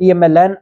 PMLN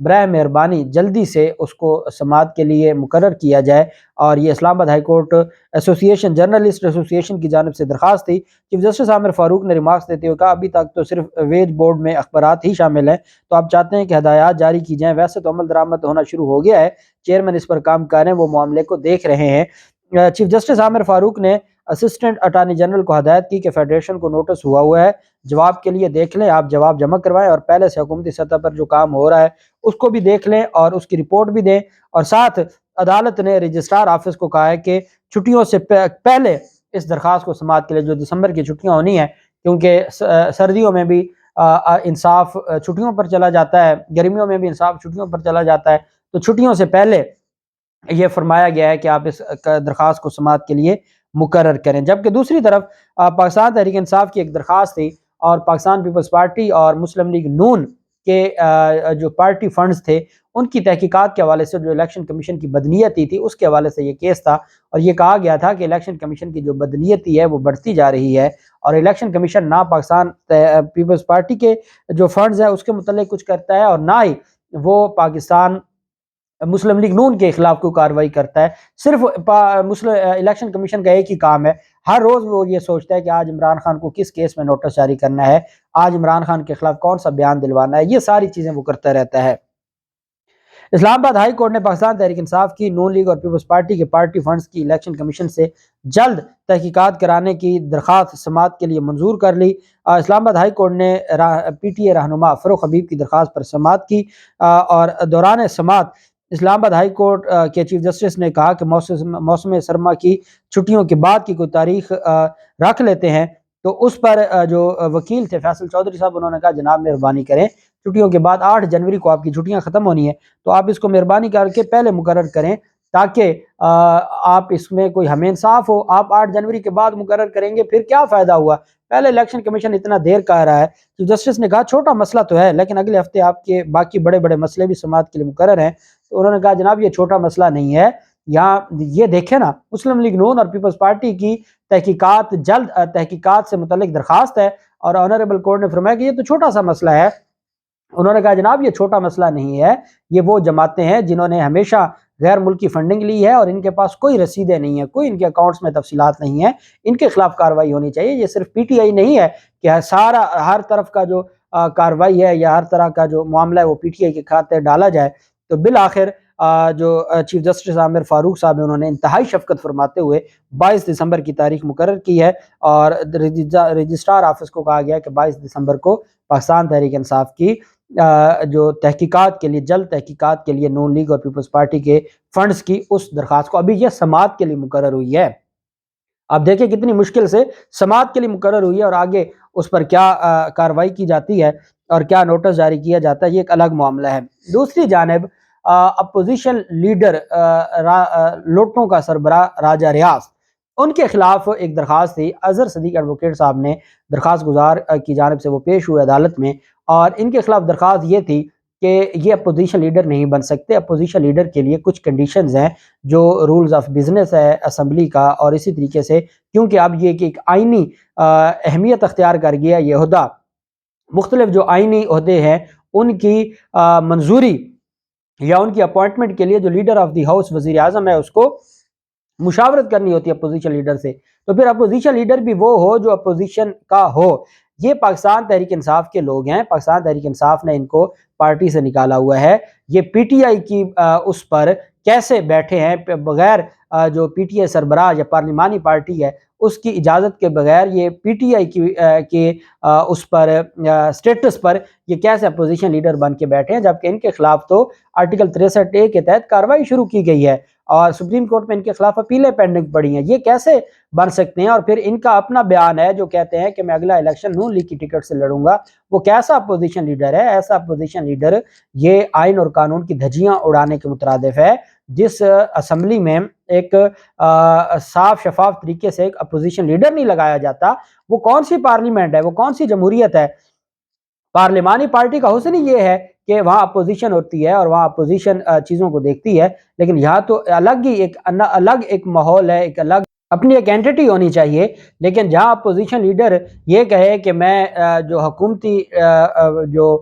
براہ مہربانی جلدی سے اس کو سماعت کے لیے مقرر کیا جائے۔ اور یہ اسلام آباد high court association journalist association کی جانب سے درخواست تھی۔ چیف جسٹس عامر فاروق نے ریمارکس دیتے ہوئے کہا ابھی تک تو صرف ویج بورڈ میں اخبارات ہی شامل ہیں، تو آپ چاہتے ہیں کہ ہدایات جاری کی جائیں، ویسے تو عمل درآمد ہونا شروع ہو گیا ہے، چیئرمین اس پر کام کر رہے ہیں، وہ معاملے کو دیکھ رہے ہیں۔ چیف جسٹس عامر فاروق نے اسسٹنٹ اٹارنی جنرل کو ہدایت کی کہ فیڈریشن کو نوٹس ہوا ہے، جواب کے لیے دیکھ لیں، آپ جواب جمع کروائیں اور پہلے سے حکومتی سطح پر جو کام ہو رہا ہے اس کو بھی دیکھ لیں اور اس کی رپورٹ بھی دیں۔ اور ساتھ عدالت نے رجسٹرار آفس کو کہا ہے کہ چھٹیوں سے پہلے اس درخواست کو سماعت کے لیے، جو دسمبر کی چھٹیاں ہونی ہیں کیونکہ سردیوں میں بھی انصاف چھٹیوں پر چلا جاتا ہے، گرمیوں میں بھی انصاف چھٹیوں پر چلا جاتا ہے، تو چھٹیوں سے پہلے یہ فرمایا گیا ہے کہ آپ اس درخواست کو سماعت کے لیے مقرر کریں۔ جبکہ دوسری طرف پاکستان تحریک انصاف کی ایک درخواست تھی اور پاکستان پیپلز پارٹی اور مسلم لیگ نون کے جو پارٹی فنڈز تھے ان کی تحقیقات کے حوالے سے جو الیکشن کمیشن کی بدنیتی تھی اس کے حوالے سے یہ کیس تھا، اور یہ کہا گیا تھا کہ الیکشن کمیشن کی جو بدنیتی ہے وہ بڑھتی جا رہی ہے، اور الیکشن کمیشن نہ پاکستان پیپلز پارٹی کے جو فنڈز ہیں اس کے متعلق کچھ کرتا ہے اور نہ ہی وہ پاکستان مسلم لیگ نون کے خلاف کوئی کارروائی کرتا ہے۔ صرف الیکشن کمیشن کا ایک ہی کام ہے، ہر روز وہ یہ سوچتا ہے کہ آج عمران خان کو کس کیس میں نوٹس جاری کرنا ہے، آج عمران خان کے خلاف کون سا بیان دلوانا ہے، یہ ساری چیزیں وہ کرتا رہتا ہے۔ اسلام آباد ہائی کورٹ نے پاکستان تحریک انصاف کی، نون لیگ اور پیپلز پارٹی کے پارٹی فنڈز کی الیکشن کمیشن سے جلد تحقیقات کرانے کی درخواست سماعت کے لیے منظور کر لی۔ اسلام آباد ہائی کورٹ نے پی ٹی اے رہنما فروخ حبیب کی درخواست پر سماعت کی، اور دوران سماعت اسلام آباد ہائی کورٹ کے چیف جسٹس نے کہا کہ موسم سرما کی چھٹیوں کے بعد کی کوئی تاریخ رکھ لیتے ہیں، تو اس پر جو وکیل تھے فیصل چودھری صاحب انہوں نے کہا جناب مہربانی کریں، چھٹیوں کے بعد 8 جنوری کو آپ کی چھٹیاں ختم ہونی ہیں، تو آپ اس کو مہربانی کر کے پہلے مقرر کریں تاکہ آپ اس میں کوئی ہمیں انصاف ہو۔ آپ 8 جنوری کے بعد مقرر کریں گے پھر کیا فائدہ ہوا، پہلے الیکشن کمیشن اتنا دیر کر رہا ہے۔ تو جسٹس نے کہا چھوٹا مسئلہ تو ہے لیکن اگلے ہفتے آپ کے باقی بڑے بڑے مسئلے بھی سماعت کے لیے مقرر ہیں، تو انہوں نے کہا جناب یہ چھوٹا مسئلہ نہیں ہے، یہاں یہ دیکھیں نا مسلم لیگ نون اور پیپلز پارٹی کی تحقیقات جلد تحقیقات سے متعلق درخواست ہے، اور آنریبل کورٹ نے فرمایا کہ یہ تو چھوٹا سا مسئلہ ہے۔ انہوں نے کہا جناب یہ چھوٹا مسئلہ نہیں ہے، یہ وہ جماعتیں ہیں جنہوں نے ہمیشہ غیر ملکی فنڈنگ لی ہے اور ان کے پاس کوئی رسیدیں نہیں ہیں، کوئی ان کے اکاؤنٹس میں تفصیلات نہیں ہیں، ان کے خلاف کارروائی ہونی چاہیے۔ یہ صرف پی ٹی آئی نہیں ہے کہ سارا ہر طرف کا جو کارروائی ہے یا ہر طرح کا جو معاملہ ہے وہ پی ٹی آئی کے کھاتے ڈالا جائے۔ تو بالآخر جو چیف جسٹس عامر فاروق صاحب انہوں نے انتہائی شفقت فرماتے ہوئے 22 دسمبر کی تاریخ مقرر کی ہے، اور رجسٹرار آفس کو کہا گیا کہ 22 دسمبر کو پاکستان تحریک انصاف کی جو تحقیقات کے لیے جلد تحقیقات کے لیے نون لیگ اور پیپلز پارٹی کے فنڈز کی اس درخواست کو، ابھی یہ سماعت کے لیے مقرر ہوئی ہے، آپ دیکھیں کتنی مشکل سے سماعت کے لیے مقرر ہوئی ہے، اور آگے اس پر کیا کارروائی کی جاتی ہے اور کیا نوٹس جاری کیا جاتا ہے یہ ایک الگ معاملہ ہے۔ دوسری جانب اپوزیشن لیڈر لوٹوں کا سربراہ راجہ ریاض، ان کے خلاف ایک درخواست تھی، اظہر صدیق ایڈوکیٹ صاحب نے درخواست گزار کی جانب سے وہ پیش ہوئے عدالت میں، اور ان کے خلاف درخواست یہ تھی کہ یہ اپوزیشن لیڈر نہیں بن سکتے، اپوزیشن لیڈر کے لیے کچھ کنڈیشنز ہیں جو رولز آف بزنس ہے اسمبلی کا، اور اسی طریقے سے کیونکہ اب یہ کہ ایک آئینی اہمیت اختیار کر گیا یہ عہدہ، مختلف جو آئینی عہدے ہیں ان کی منظوری یا ان کی اپوائنٹمنٹ کے لیے جو لیڈر آف دی ہاؤس وزیر اعظم ہے اس کو مشاورت کرنی ہوتی ہے اپوزیشن لیڈر سے، تو پھر اپوزیشن لیڈر بھی وہ ہو جو اپوزیشن کا ہو۔ یہ پاکستان تحریک انصاف کے لوگ ہیں، پاکستان تحریک انصاف نے ان کو پارٹی سے نکالا ہوا ہے، یہ پی ٹی آئی کی اس پر کیسے بیٹھے ہیں بغیر جو پی ٹی آئی سربراہ یا پارلیمانی پارٹی ہے اس کی اجازت کے بغیر، یہ پی ٹی آئی کی اس پر سٹیٹس پر یہ کیسے اپوزیشن لیڈر بن کے بیٹھے ہیں، جبکہ ان کے خلاف تو آرٹیکل 63A کے تحت کارروائی شروع کی گئی ہے اور سپریم کورٹ میں ان کے خلاف اپیلیں پینڈنگ پڑی ہیں، یہ کیسے بن سکتے ہیں؟ اور پھر ان کا اپنا بیان ہے جو کہتے ہیں کہ میں اگلا الیکشن نون لیگ کی ٹکٹ سے لڑوں گا، وہ کیسا اپوزیشن لیڈر ہے؟ ایسا اپوزیشن لیڈر یہ آئین اور قانون کی دھجیاں اڑانے کے مترادف ہے، جس اسمبلی میں ایک صاف شفاف طریقے سے ایک اپوزیشن لیڈر نہیں لگایا جاتا، وہ کون سی پارلیمنٹ ہے، وہ کون سی جمہوریت ہے؟ پارلیمانی پارٹی کا حسن یہ ہے کہ وہاں اپوزیشن ہوتی ہے اور وہاں اپوزیشن چیزوں کو دیکھتی ہے، لیکن یہاں تو الگ ہی ایک ماحول ہے، ایک الگ اپنی ایک اینٹی ہونی چاہیے، لیکن جہاں اپوزیشن لیڈر یہ کہے کہ میں جو حکومتی جو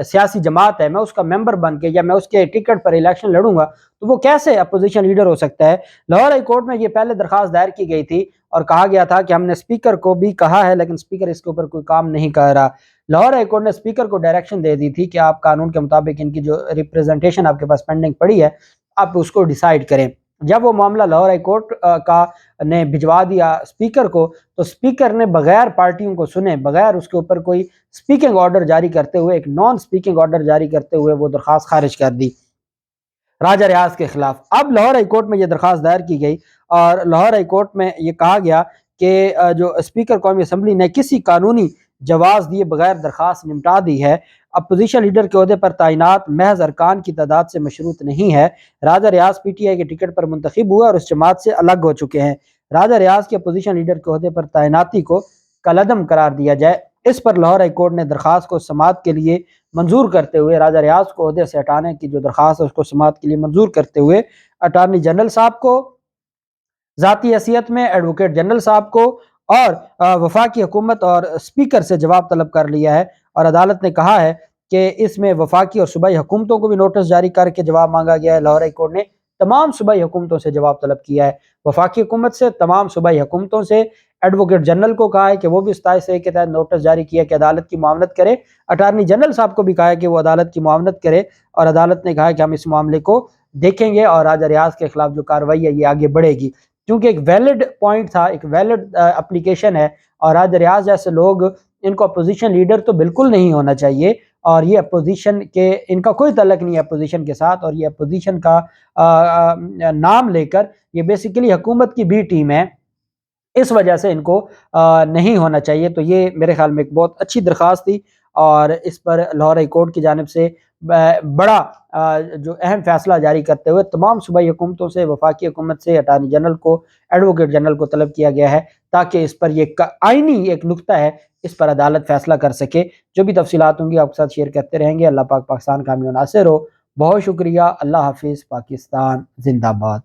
سیاسی جماعت ہے میں اس کا ممبر بن کے یا میں اس کے ٹکٹ پر الیکشن لڑوں گا، تو وہ کیسے اپوزیشن لیڈر ہو سکتا ہے؟ لاہور ہائی کورٹ میں یہ پہلے درخواست دائر کی گئی تھی اور کہا گیا تھا کہ ہم نے اسپیکر کو بھی کہا ہے لیکن اسپیکر اس کے اوپر کوئی کام نہیں کر رہا۔ لاہور ہائی کورٹ نے اسپیکر کو ڈائریکشن دے دی تھی کہ آپ قانون کے مطابق ان کی جو ریپریزنٹیشن آپ کے پاس پینڈنگ پڑی ہے آپ اس کو ڈیسائیڈ کریں۔ جب وہ معاملہ لاہور ہائی کورٹ کا نے بھجوا دیا اسپیکر کو، تو اسپیکر نے بغیر پارٹیوں کو سنے، بغیر اس کے اوپر کوئی اسپیکنگ آرڈر جاری کرتے ہوئے، ایک نان اسپیکنگ آرڈر جاری کرتے ہوئے وہ درخواست خارج کر دی راجہ ریاض کے خلاف۔ اب لاہور ہائی کورٹ میں یہ درخواست دائر کی گئی اور لاہور ہائی کورٹ میں یہ کہا گیا کہ جو اسپیکر قومی اسمبلی نے کسی قانونی جواز دیے بغیر درخواست نمٹا دی ہے۔ اپوزیشن لیڈر کے عہدے پر تعینات محض ارکان کی تعداد سے مشروط نہیں ہے۔ راجہ ریاض پی ٹی آئی کے ٹکٹ پر منتخب ہوئے اور اس جماعت سے الگ ہو چکے ہیں۔ راجہ ریاض کے اپوزیشن لیڈر کے عہدے پر تعیناتی کو کالعدم قرار دیا جائے۔ اس پر لاہور ہائی کورٹ نے درخواست کو سماعت کے لیے منظور کرتے ہوئے راجہ ریاض کو عہدے سے ہٹانے کی جو درخواست ہے اس کو سماعت کے لیے منظور کرتے ہوئے اٹارنی جنرل صاحب کو ذاتی حیثیت میں، ایڈوکیٹ جنرل صاحب کو اور وفاقی حکومت اور اسپیکر سے جواب طلب کر لیا ہے، اور عدالت نے کہا ہے کہ اس میں وفاقی اور صوبائی حکومتوں کو بھی نوٹس جاری کر کے جواب مانگا گیا ہے۔ لاہور ہائی کورٹ نے تمام صوبائی حکومتوں سے جواب طلب کیا ہے، وفاقی حکومت سے، تمام صوبائی حکومتوں سے، ایڈوکیٹ جنرل کو کہا ہے کہ وہ بھی 27 کے تحت نوٹس جاری کیا کہ عدالت کی معاونت کرے، اٹارنی جنرل صاحب کو بھی کہا ہے کہ وہ عدالت کی معاونت کرے، اور عدالت نے کہا ہے کہ ہم اس معاملے کو دیکھیں گے اور راجہ ریاض کے خلاف جو کارروائی ہے یہ آگے بڑھے گی، کیونکہ ایک ویلڈ پوائنٹ تھا، ایک ویلڈ اپلیکیشن ہے، اور راجہ ریاض جیسے لوگ، ان کو اپوزیشن لیڈر تو بالکل نہیں ہونا چاہیے، اور یہ اپوزیشن کے، ان کا کوئی تعلق نہیں ہے اپوزیشن کے ساتھ، اور یہ اپوزیشن کا نام لے کر یہ بیسیکلی حکومت کی بی ٹیم ہے، اس وجہ سے ان کو نہیں ہونا چاہیے۔ تو یہ میرے خیال میں ایک بہت اچھی درخواست تھی، اور اس پر لاہور ہائی کورٹ کی جانب سے بڑا جو اہم فیصلہ جاری کرتے ہوئے تمام صوبائی حکومتوں سے، وفاقی حکومت سے، اٹارنی جنرل کو، ایڈوکیٹ جنرل کو طلب کیا گیا ہے تاکہ اس پر یہ آئینی ایک نقطہ ہے، اس پر عدالت فیصلہ کر سکے۔ جو بھی تفصیلات ہوں گی آپ کے ساتھ شیئر کرتے رہیں گے۔ اللہ پاک پاکستان کامیاب و ناصر ہو۔ بہت شکریہ۔ اللہ حافظ۔ پاکستان زندہ باد۔